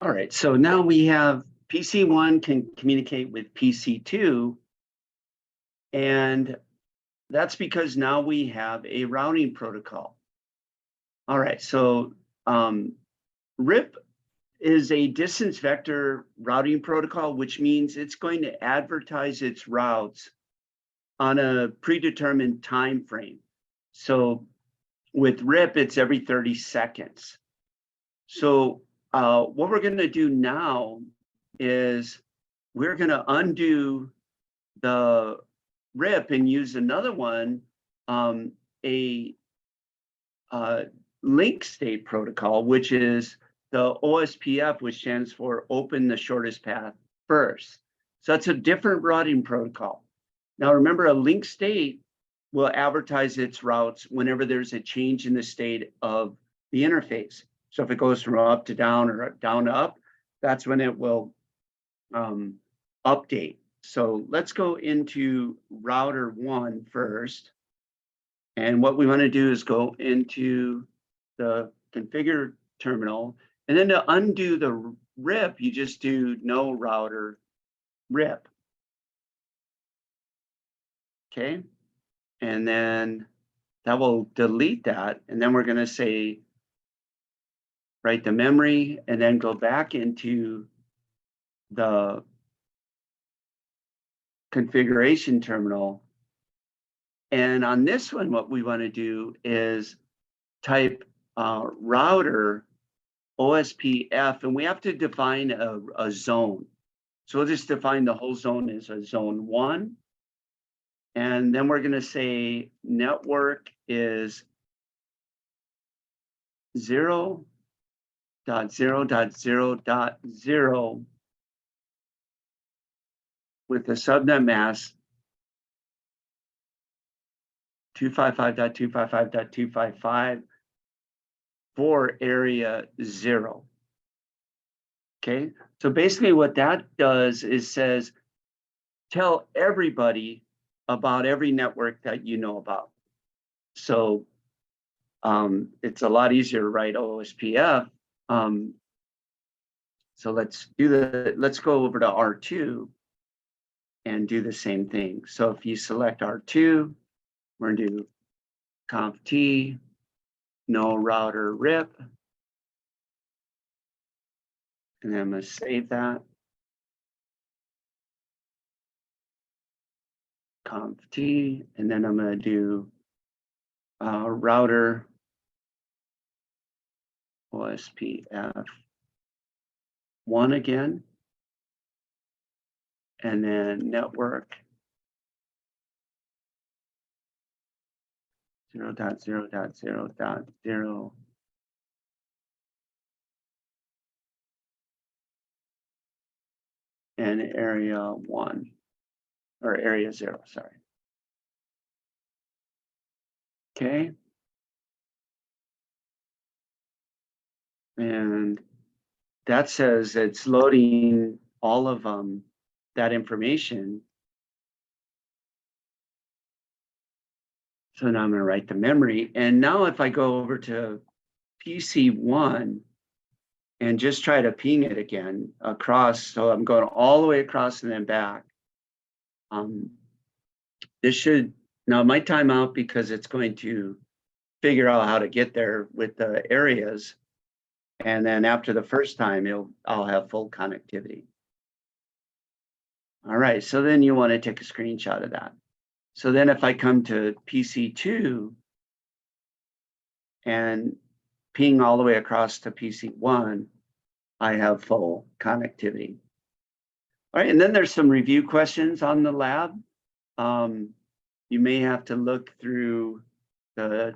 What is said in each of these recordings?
All right, so now we have PC1 can communicate with PC2, and that's because now we have a routing protocol. All right, so RIP is a distance vector routing protocol, which means it's going to advertise its routes on a predetermined time frame. So with RIP, it's every 30 seconds. So what we're going to do now is we're going to undo the RIP and use another one, a link state protocol, which is the OSPF, which stands for open the shortest path first. So that's a different routing protocol. Now remember, a link state will advertise its routes whenever there's a change in the state of the interface. So if it goes from up to down or down to up, that's when it will update. So let's go into router 1 first. And what we want to do is go into the configure terminal. And then to undo the RIP, you just do no router RIP. Okay. And then that will delete that. And then we're going to say, write the memory, and then go back into the configuration terminal. And on this one, what we want to do is type router OSPF, and we have to define a zone. So we'll just define the whole zone as a zone 1. And then we're going to say network is 0.0.0.0 with the subnet mask 255.255.255 for area 0. Okay, so basically what that does is says, tell everybody about every network that you know about. So it's a lot easier to write OSPF. So let's go over to R2 and do the same thing. So if you select R2, we're gonna do conf t, no router RIP. And then I'm gonna save that. Conf t, and then I'm gonna do router OSPF 1 again. And then network 0.0.0.0 and area 1 or area 0, sorry. Okay. And that says it's loading all of that information. So now I'm going to write the memory. And now if I go over to PC1 and just try to ping it again across, so I'm going all the way across and then back. This should, now it might time out because it's going to figure out how to get there with the areas. And then after the first time, I'll have full connectivity. All right, so then you want to take a screenshot of that. So then if I come to PC2 and ping all the way across to PC1, I have full connectivity. All right, and then there's some review questions on the lab. You may have to look through the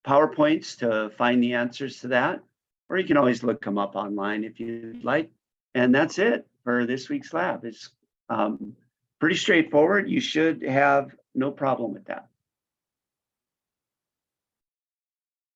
PowerPoints to find the answers to that, or you can always look them up online if you'd like. And that's it for this week's lab. It's pretty straightforward. You should have no problem with that.